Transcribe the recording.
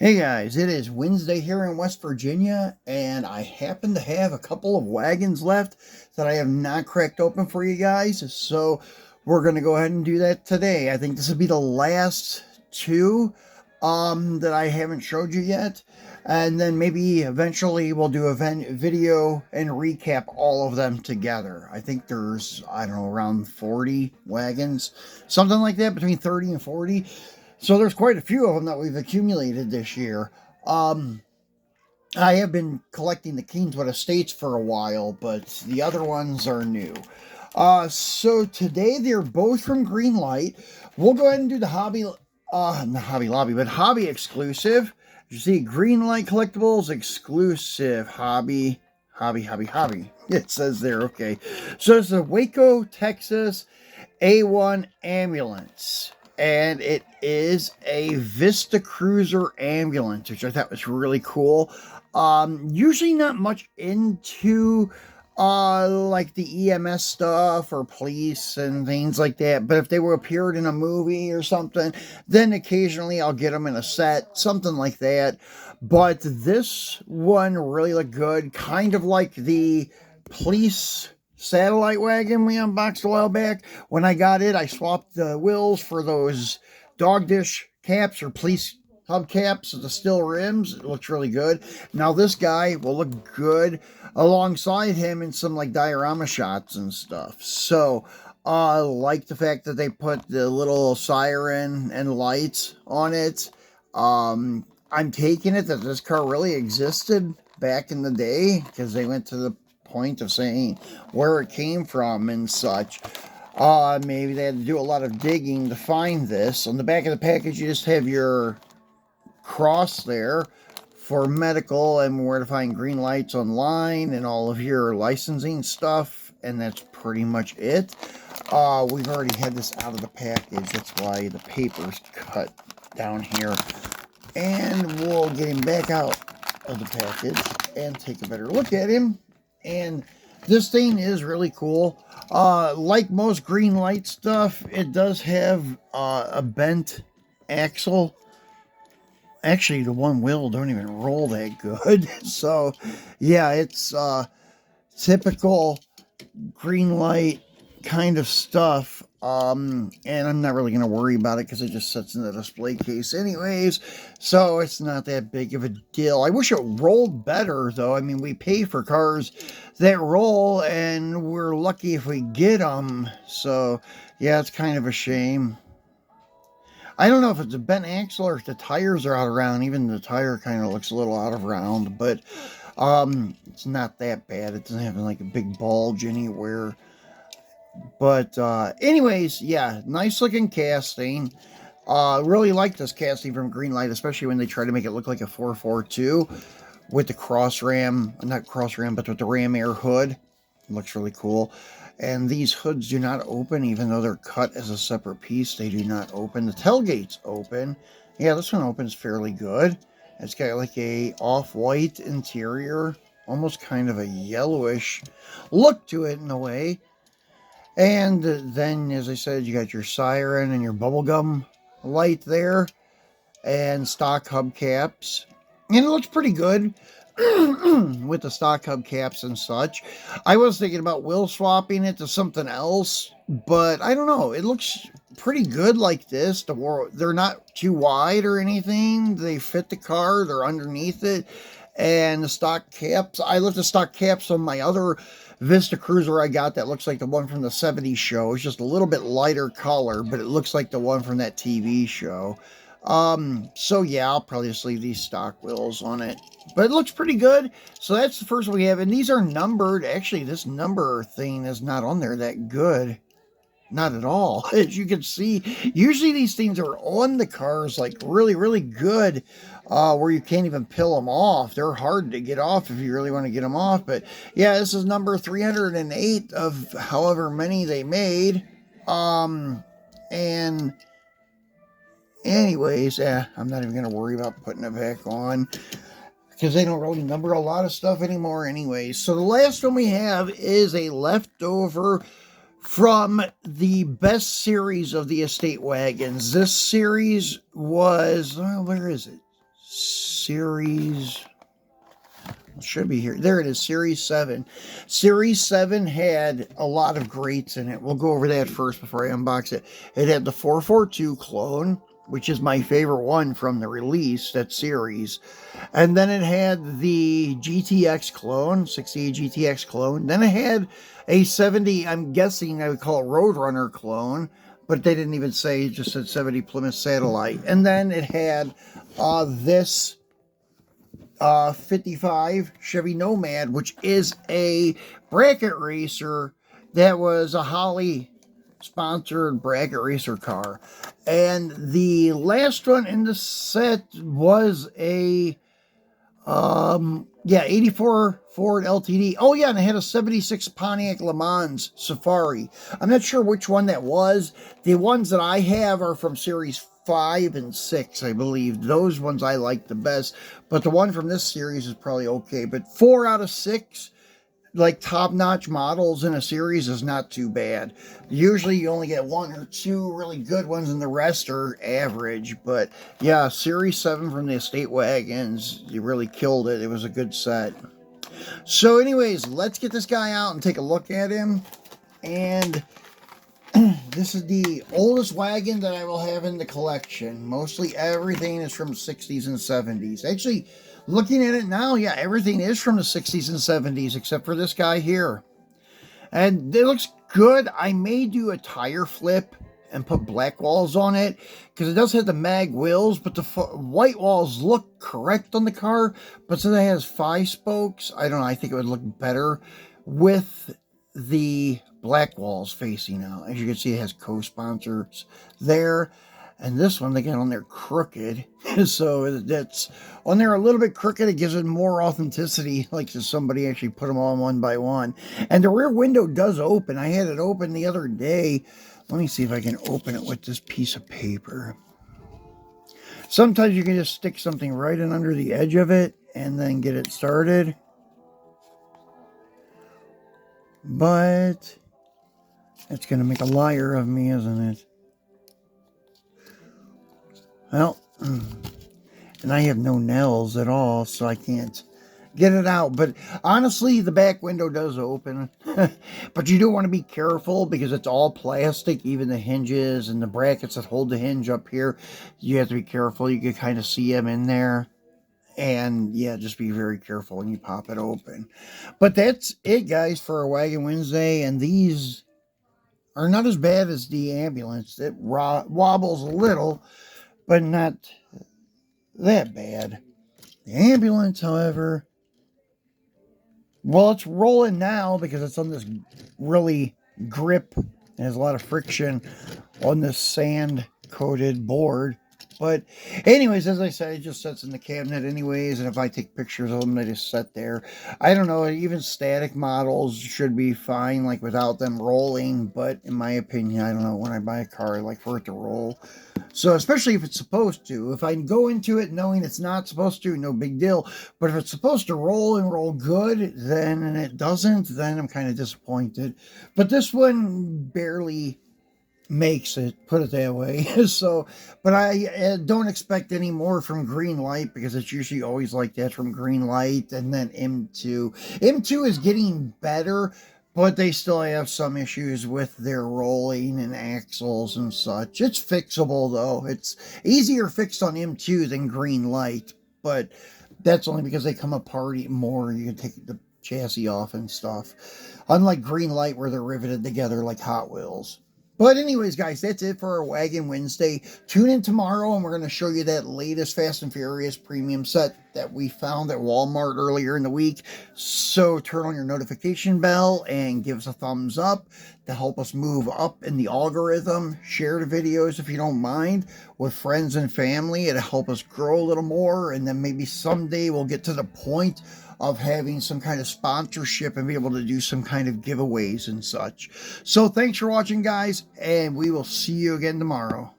Hey guys, it is Wednesday here in West Virginia, and I happen to have a couple of wagons left that I have not cracked open for you guys. So we're going to go ahead and do that today. I think this will be the last two that I haven't showed you yet. And then maybe eventually we'll do a video and recap all of them together. I think there's, I don't know, around 40 wagons, something like that, between 30 and 40. So there's quite a few of them that we've accumulated this year. I have been collecting the Kingswood Estates for a while, but the other ones are new. So today they're both from Greenlight. We'll go ahead and do the not Hobby Lobby, but hobby exclusive. You see, Greenlight Collectibles exclusive hobby. It says there, okay. So it's a Waco, Texas A1 ambulance. And it is a Vista Cruiser ambulance, which I thought was really cool. Usually not much into like the EMS stuff or police and things like that, but if they were appeared in a movie or something, then occasionally I'll get them in a set, something like that. But this one really looked good, kind of like the police satellite wagon we unboxed a while back. When I got it, I swapped the wheels for those dog dish caps or police hubcaps with the steel rims. It looks really good. Now this guy will look good alongside him in some like diorama shots and stuff. So I like the fact that they put the little siren and lights on it. I'm taking it that this car really existed back in the day because they went to the point of saying where it came from and such. Maybe they had to do a lot of digging to find this. On the back of the package, you just have your cross there for medical and where to find Greenlights online and all of your licensing stuff, and that's pretty much it. We've already had this out of the package. That's why the paper's cut down here. And we'll get him back out of the package and take a better look at him. And this thing is really cool. Like most Greenlight stuff, it does have a bent axle. Actually, the one wheel don't even roll that good. So, yeah, it's typical Greenlight kind of stuff. And I'm not really going to worry about it because it just sits in the display case anyways. So it's not that big of a deal. I wish it rolled better, though. I mean, we pay for cars that roll, and we're lucky if we get them. So, yeah, it's kind of a shame. I don't know if it's a bent axle or if the tires are out of round. Even the tire kind of looks a little out of round, but it's not that bad. It doesn't have like a big bulge anywhere. But anyways, yeah, nice looking casting. Really like this casting from Greenlight, especially when they try to make it look like a 442 with the not cross ram, but with the ram air hood. It looks really cool. And these hoods do not open, even though they're cut as a separate piece. They do not open. The tailgate's open. Yeah, this one opens fairly good. It's got like a off-white interior, almost kind of a yellowish look to it in a way. And then, as I said, you got your siren and your bubblegum light there, and stock hubcaps. And it looks pretty good with the stock hubcaps and such. I was thinking about wheel swapping it to something else, but I don't know. It looks pretty good like this. They're not too wide or anything. They fit the car. They're underneath it. And the stock caps, I left the stock caps on my other Vista Cruiser I got that looks like the one from the 70s show. It's just a little bit lighter color, but it looks like the one from that TV show. So yeah, I'll probably just leave these stock wheels on it. But it looks pretty good. So that's the first one we have. And these are numbered. Actually, this number thing is not on there that good. Not at all. As you can see, usually these things are on the cars like really, really good, where you can't even peel them off. They're hard to get off if you really want to get them off. But yeah, this is number 308 of however many they made. And anyways, I'm not even going to worry about putting it back on, because they don't really number a lot of stuff anymore anyways. So the last one we have is a leftover from the best series of the estate wagons. This series was, where is it? Series... It should be here. There it is, Series 7. Series 7 had a lot of greats in it. We'll go over that first before I unbox it. It had the 442 clone, which is my favorite one from the release, that series. And then it had the GTX clone, 68 GTX clone. Then it had a 70, I'm guessing I would call it Roadrunner clone, but they didn't even say, it just said 70 Plymouth Satellite. And then it had this 55 Chevy Nomad, which is a bracket racer that was a Holly sponsored bracket racer car. And the last one in the set was a 84 Ford LTD. Oh yeah, and it had a 76 Pontiac Le Mans Safari. I'm not sure which one that was. The ones that I have are from series 5 and 6, I believe. Those ones I like the best, but the one from this series is probably okay. But 4 out of 6 like top-notch models in a series is not too bad. Usually you only get 1 or 2 really good ones and the rest are average. But yeah, Series 7 from the Estate Wagons, you really killed it. It was a good set. So anyways, let's get this guy out and take a look at him. And this is the oldest wagon that I will have in the collection. Mostly everything is from 60s and 70s. Actually, looking at it now, yeah, everything is from the 60s and 70s except for this guy here. And it looks good. I may do a tire flip and put black walls on it because it does have the mag wheels, but the white walls look correct on the car. But since it has 5 spokes, I don't know, I think it would look better with the black walls facing out. As you can see, it has co-sponsors there. And this one, they get on there crooked. So that's on there a little bit crooked. It gives it more authenticity, like if somebody actually put them on one by one. And the rear window does open. I had it open the other day. Let me see if I can open it with this piece of paper. Sometimes you can just stick something right in under the edge of it and then get it started. But it's going to make a liar of me, isn't it? Well, and I have no nails at all, so I can't get it out. But honestly, the back window does open. But you do want to be careful because it's all plastic, even the hinges and the brackets that hold the hinge up here. You have to be careful. You can kind of see them in there. And yeah, just be very careful when you pop it open. But that's it, guys, for a Wagon Wednesday. And these are not as bad as the ambulance. It wobbles a little, but not that bad. The ambulance, however, well, it's rolling now because it's on this really grip. It has a lot of friction on this sand-coated board. But anyways, as I said, it just sits in the cabinet anyways, and if I take pictures of them, they just sit there. I don't know, even static models should be fine, like without them rolling, but in my opinion, I don't know, when I buy a car, I like for it to roll. So, especially if it's supposed to. If I go into it knowing it's not supposed to, no big deal. But if it's supposed to roll and roll good, then, and it doesn't, then I'm kind of disappointed. But this one barely makes it, put it that way. So, but I don't expect any more from Greenlight because it's usually always like that from Greenlight. And then M2. M2 is getting better, but they still have some issues with their rolling and axles and such. It's fixable, though. It's easier fixed on M2 than Greenlight, but that's only because they come apart more. You can take the chassis off and stuff. Unlike Greenlight, where they're riveted together like Hot Wheels. But anyways, guys, that's it for our Wagon Wednesday. Tune in tomorrow, and we're going to show you that latest Fast and Furious premium set that we found at Walmart earlier in the week. So turn on your notification bell and give us a thumbs up to help us move up in the algorithm. Share the videos if you don't mind with friends and family. It'll help us grow a little more, and then maybe someday we'll get to the point of having some kind of sponsorship and be able to do some kind of giveaways and such. So thanks for watching, guys, and we will see you again tomorrow.